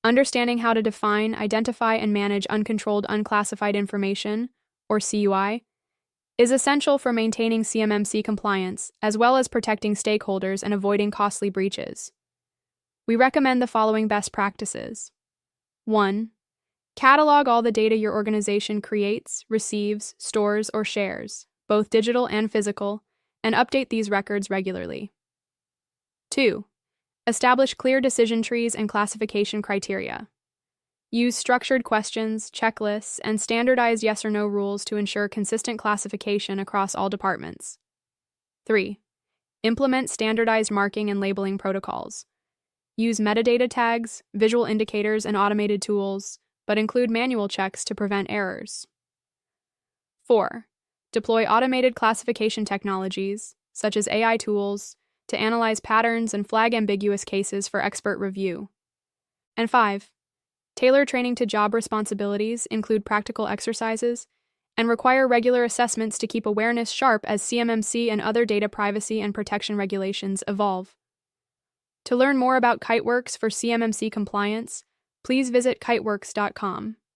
Understanding how to define, identify, and manage uncontrolled unclassified information, or CUI, is essential for maintaining CMMC compliance, as well as protecting stakeholders and avoiding costly breaches. We recommend the following best practices. 1. Catalog all the data your organization creates, receives, stores, or shares, both digital and physical, and update these records regularly. 2. Establish clear decision trees and classification criteria. Use structured questions, checklists, and standardized yes or no rules to ensure consistent classification across all departments. 3. Implement standardized marking and labeling protocols. Use metadata tags, visual indicators, and automated tools, but include manual checks to prevent errors. 4. Deploy automated classification technologies, such as AI tools, to analyze patterns and flag ambiguous cases for expert review. And 5. Tailor training to job responsibilities, include practical exercises, and require regular assessments to keep awareness sharp as CMMC and other data privacy and protection regulations evolve. To learn more about Kiteworks for CMMC compliance, please visit kiteworks.com.